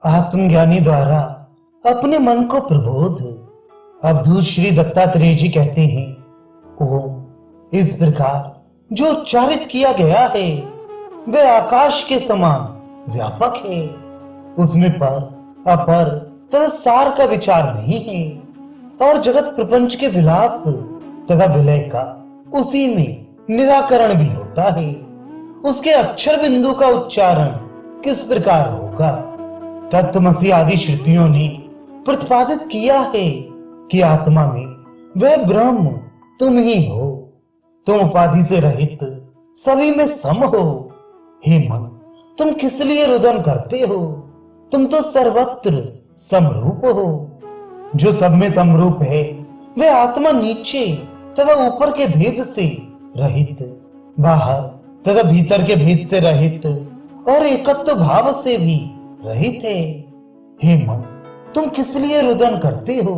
आत्मज्ञानी द्वारा अपने मन को प्रबोध। अवधूत श्री दत्तात्रेय जी कहते हैं, ओम इस प्रकार जो उच्चारित किया गया है वह आकाश के समान व्यापक है। उसमें पर अपर तथा सार का विचार नहीं है और जगत प्रपंच के विलास तथा विलय का उसी में निराकरण भी होता है। उसके अक्षर बिंदु का उच्चारण किस प्रकार होगा? तत्वमसि आदि श्रुतियों ने प्रतिपादित किया है कि आत्मा में वह ब्रह्म तुम ही हो। तुम उपाधि से रहित सभी में सम हो। हे मन, तुम किस लिए रुदन करते हो? तुम तो सर्वत्र समरूप हो। जो सब में समरूप है वह आत्मा नीचे तथा ऊपर के भेद से रहित, बाहर तथा भीतर के भेद से रहित और एकत्व भाव से भी रहित है। हे मन, तुम किस लिए रुदन करते हो?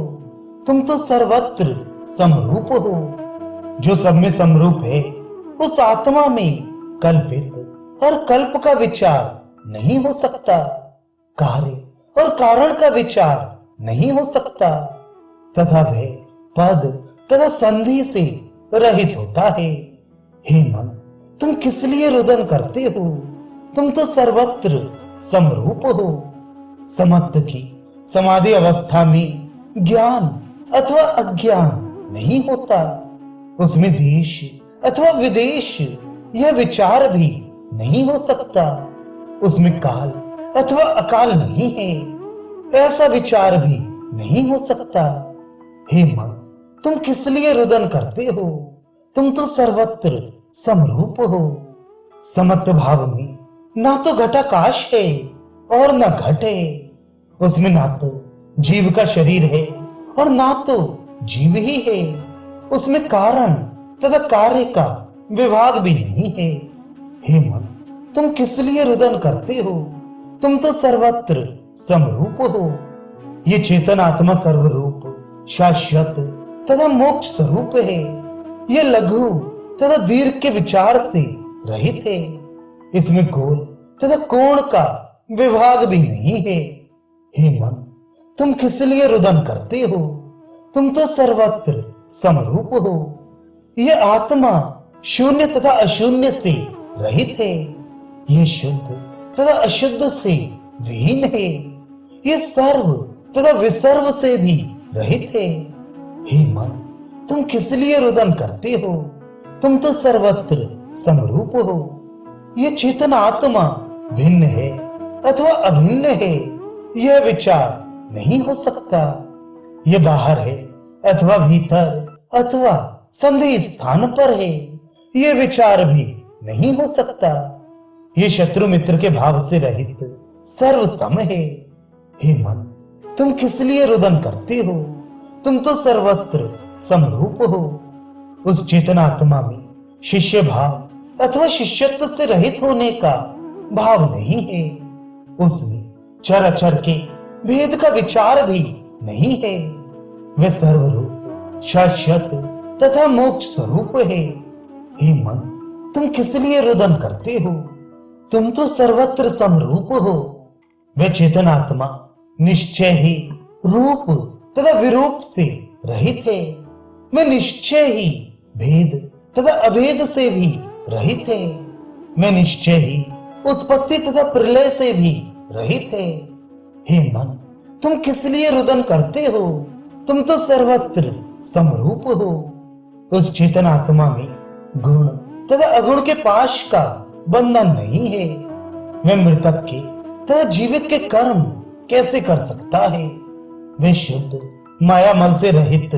तुम तो सर्वत्र समरूप हो। जो सब में समरूप है उस आत्मा में कल्पित और कल्प का विचार नहीं हो सकता। कार्य और कारण का विचार नहीं हो सकता तथा वह पद तथा संधि से रहित होता है। हे मन, तुम किस लिए रुदन करते हो? तुम तो सर्वत्र समरूप हो। समत्व की समाधि अवस्था में ज्ञान अथवा अज्ञान नहीं होता। उसमें देश अथवा विदेश यह विचार भी नहीं हो सकता। उसमें काल अथवा अकाल नहीं है, ऐसा विचार भी नहीं हो सकता। हे मन, तुम किस लिए रुदन करते हो? तुम तो सर्वत्र समरूप हो। समत्व भाव में ना तो घटाकाश है और न घट है। उसमें ना तो जीव का शरीर है और ना तो जीव ही है। उसमें कारण तथा कार्य का विभाग भी नहीं है। हे मन, तुम किस लिए रुदन करते हो? तुम तो सर्वत्र समरूप हो। ये चेतन आत्मा सर्वरूप, शाश्वत तथा मोक्ष स्वरूप है। ये लघु तथा दीर्घ के विचार से रहित है। इसमें गोल तथा कोण का विभाग भी नहीं है। हे मन, तुम किस लिए रुदन करते हो? तुम तो सर्वत्र समरूप हो। यह आत्मा शून्य तथा अशून्य से रहित है। यह शुद्ध तथा अशुद्ध से विहीन है। यह सर्व तथा विसर्व से भी रहित है। हे मन, तुम किस लिए रुदन करते हो? तुम तो सर्वत्र समरूप हो। यह चेतन आत्मा भिन्न है अथवा अभिन्न है, यह विचार नहीं हो सकता। यह बाहर है अथवा भीतर अथवा संधि स्थान पर है, यह विचार भी नहीं हो सकता। यह शत्रु मित्र के भाव से रहित सर्वसम है। हे मन, तुम किस लिए रुदन करते हो? तुम तो सर्वत्र समरूप हो। उस चेतन आत्मा में शिष्य भाव अथवा शिष्यत्व से रहित होने का भाव नहीं है। उसमें चर अचर के भेद का विचार भी नहीं है। वह सर्वरूप, शाश्वत तथा मोक्ष स्वरूप है। हे मन, तुम किस लिए रुदन करते हो? तुम तो सर्वत्र समरूप हो। वह चेतन आत्मा निश्चय ही रूप तथा विरूप से रहित है। वह निश्चय ही भेद तथा अभेद से भी रहित है। वह निश्चय ही उत्पत्ति तथा प्रलय से भी रहित है। हे मन, तुम किस लिए रुदन करते हो? तुम तो सर्वत्र समरूप हो। उस चेतन आत्मा में गुण तथा अगुण के पाश का बंधन नहीं है। वह मृतक के तथा जीवित के कर्म कैसे कर सकता है? वह शुद्ध माया मल से रहित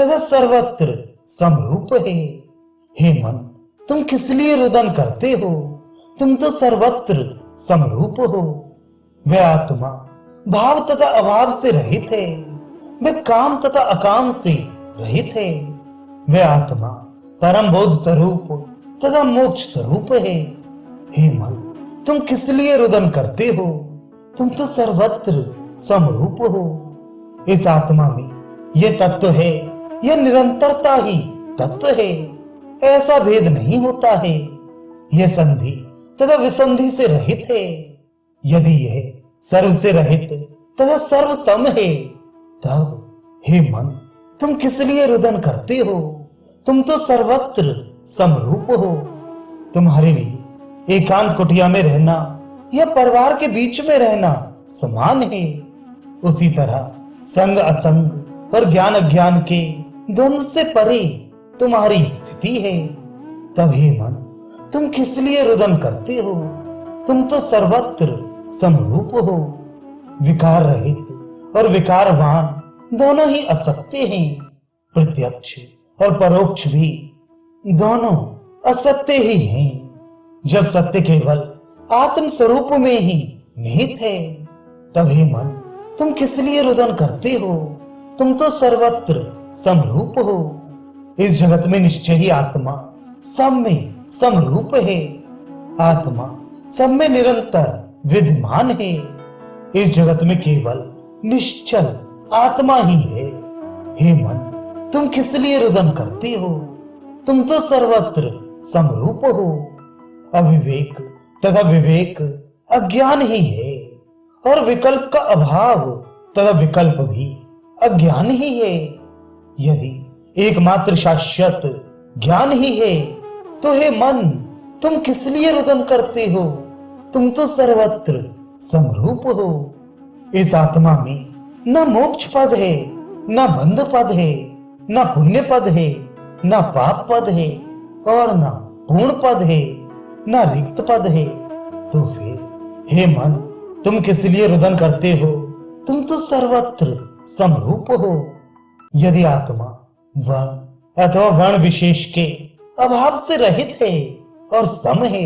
तथा सर्वत्र समरूप है। हे मन, तुम किस लिए रुदन करते हो? तुम तो सर्वत्र समरूप हो। वह आत्मा भाव तथा अभाव से रहित है। वह काम तथा अकाम से रहित है। वह आत्मा परम बोध स्वरूप तथा मोक्ष स्वरूप है। हे मन, तुम किस लिए रुदन करते हो? तुम तो सर्वत्र समरूप हो। इस आत्मा में यह तत्व है, यह निरंतरता ही तत्व है। ऐसा भेद नहीं होता है। यह संधि तथा विसंधि से रहित है। यदि यह सर्व से रहित तथा सर्व सम है, तब हे मन तुम किस लिए रुदन करते हो? तुम तो सर्वत्र समरूप हो। तुम्हारे लिए एकांत कुटिया में रहना या परिवार के बीच में रहना समान है। उसी तरह संग असंग और ज्ञान अज्ञान के द्वंद्व से परे तुम्हारी स्थिति है। तब हे मन तुम किस लिए रुदन करते हो? तुम तो सर्वत्र समरूप हो। विकार रहित और विकारवान दोनों ही असत्य हैं। प्रत्यक्ष और परोक्ष भी दोनों असत्य ही हैं। जब सत्य केवल आत्म स्वरूप में ही निहित है, तब हे मन तुम किस लिए रुदन करते हो? तुम तो सर्वत्र समरूप हो। इस जगत में निश्चय ही आत्मा सब में समरूप है। आत्मा सब में निरंतर विद्यमान है। इस जगत में केवल निश्चल आत्मा ही है। हे मन तुम किस लिए रुदन करते हो? तुम तो सर्वत्र समरूप हो। अविवेक तथा विवेक अज्ञान ही है, और विकल्प का अभाव तथा विकल्प भी अज्ञान ही है। यदि एकमात्र शाश्वत ज्ञान ही है, तो हे मन तुम किस लिए रुदन करते हो? तुम तो सर्वत्र समरूप हो। इस आत्मा में न मोक्ष पद है, न बंध पद है, न पुण्य पद है, न पाप पद है, और न पूर्ण पद है, न रिक्त पद है। तो फिर हे मन तुम किस लिए रुदन करते हो? तुम तो सर्वत्र समरूप हो। यदि आत्मा वर्ण अथवा वर्ण विशेष के अभाव से रहित है और सम है,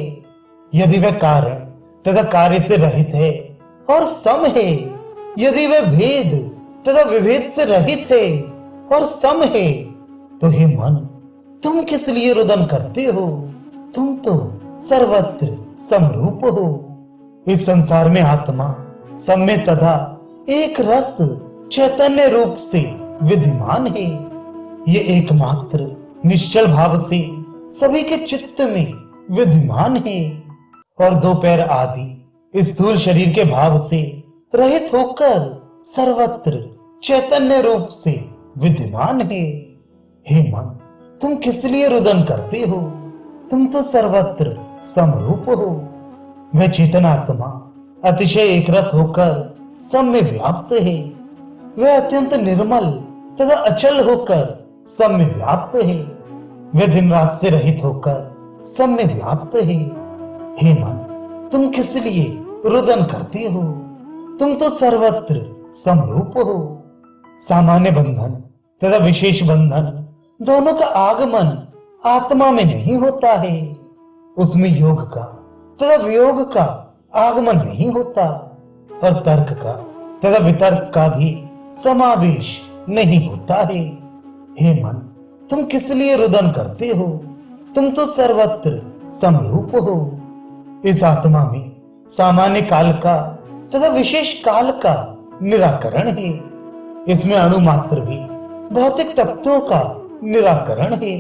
यदि वह कारण तथा कार्य से रहित है और सम है, यदि वह भेद तथा विभेद से रहित है और सम है, तो हे मन तुम किस लिए रुदन करते हो? तुम तो सर्वत्र समरूप हो। इस संसार में आत्मा सब में सदा एक रस चैतन्य रूप से विद्यमान है। ये एकमात्र निश्चल भाव से सभी के चित्त में विद्यमान है, और दो पैर आदि स्थूल शरीर के भाव से रहित होकर सर्वत्र चैतन्य रूप से विद्यमान है। हे मन तुम किस लिए रुदन करते हो? तुम तो सर्वत्र समरूप हो। वह चेतन आत्मा अतिशय एकरस होकर सब में व्याप्त है। वह अत्यंत निर्मल तथा अचल होकर सब में व्याप्त है। वह दिन रात से रहित होकर सब में व्याप्त है। हे मन तुम किस लिए रुदन करते हो? तुम तो सर्वत्र समरूप हो। सामान्य बंधन तथा विशेष बंधन दोनों का आगमन आत्मा में नहीं होता है। उसमें योग का तथा वियोग का आगमन नहीं होता, और तर्क का तथा वितर्क का भी समावेश नहीं होता है। हे मन तुम किस लिए रुदन करते हो? तुम तो सर्वत्र समरूप हो। इस आत्मा में सामान्य काल का तथा विशेष काल का निराकरण है। इसमें अणु मात्र भी भौतिक तत्वों का निराकरण है।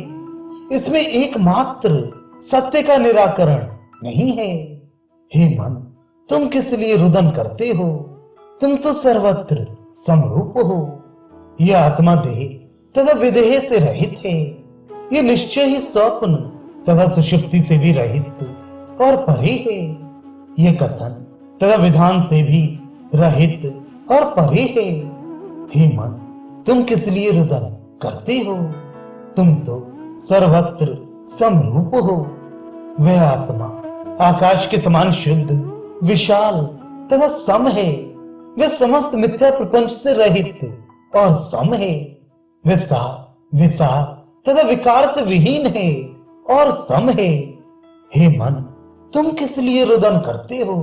इसमें एकमात्र सत्य का निराकरण नहीं है। हे मन तुम किस लिए रुदन करते हो? तुम तो सर्वत्र समरूप हो। यह आत्मा देह तथा विदेह से रहित है। ये निश्चय ही स्वप्न तथा सुषुप्ति से भी रहित और परे है। ये कथन तथा विधान से भी रहित और परे है। हे मन तुम किस लिए रुदन करते हो? तुम तो सर्वत्र समरूप हो। वह आत्मा आकाश के समान शुद्ध, विशाल तथा सम है। वह समस्त मिथ्या प्रपंच से रहित और सम है। वह सार, विसार तथा विकार से विहीन है और सम है। हे मन तुम किस लिए रुदन करते हो?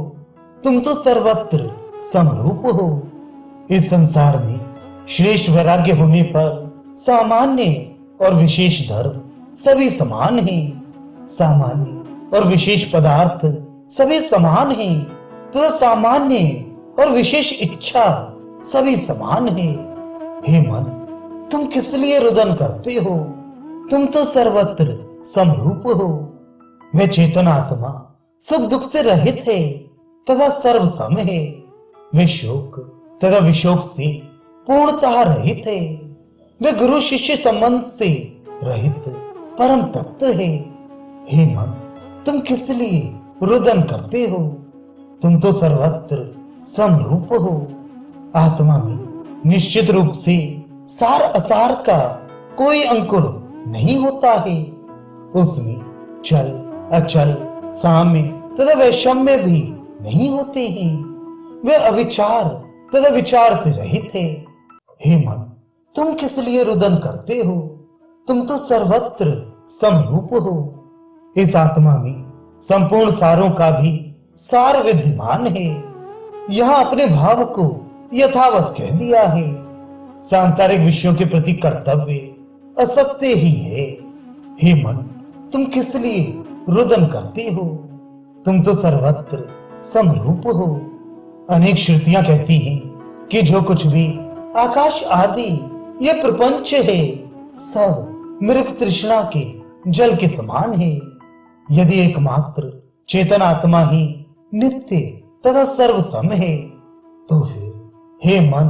तुम तो सर्वत्र समरूप हो। इस संसार में श्रेष्ठ वैराग्य होने पर सामान्य और विशेष धर्म सभी समान हैं। सामान्य और विशेष पदार्थ सभी समान हैं, तथा सामान्य और विशेष इच्छा सभी समान है। हे मन तुम किस लिए रुदन करते हो? तुम तो सर्वत्र समरूप हो। वह चेतन आत्मा सुख दुख से रहित है तथा सर्वसम है। वे शोक तथा विशोक से पूर्णतः रहित है। वे गुरु शिष्य संबंध से रहित परम तत्व है। हे मन, तुम किस लिए रुदन करते हो? तुम तो सर्वत्र समरूप हो। आत्मा में निश्चित रूप से सार असार का कोई अंकुर नहीं होता है। उसमें चल अचल साम्य तथा वैषम्य भी नहीं होते हैं। वे अविचार तथा विचार से रहित है। हे मन, तुम किस लिए रुदन करते हो? तुम तो सर्वत्र समरूप हो। इस आत्मा में संपूर्ण सारों का भी सार विद्यमान है। यहाँ अपने भाव को यथावत कह दिया है। सांसारिक विषयों के प्रति कर्तव्य असत्य ही है। हे मन, तुम किस लिए रुदन करते हो? तुम तो सर्वत्र समरूप हो। अनेक श्रुतियां कहती हैं कि जो कुछ भी आकाश आदि ये प्रपंच है सब मृग तृष्णा के जल के समान है। यदि एकमात्र चेतन आत्मा ही नित्य तथा सर्वसम है तो फिर हे मन,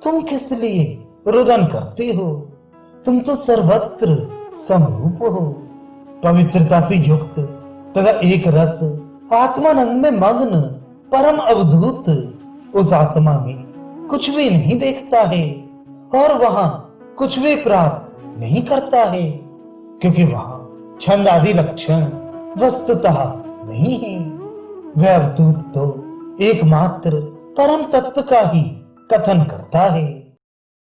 तुम किस लिए रुदन करते हो? तुम तो सर्वत्र समरूप हो। पवित्रता से युक्त तथा एक रस आत्मानंद में मग्न परम अवधूत उस आत्मा में कुछ भी नहीं देखता है और वहां कुछ भी प्राप्त नहीं करता है, क्योंकि वहां छंद आदि लक्षण वस्तुतः नहीं है। वह अवधूत तो एकमात्र परम तत्व का ही कथन करता है।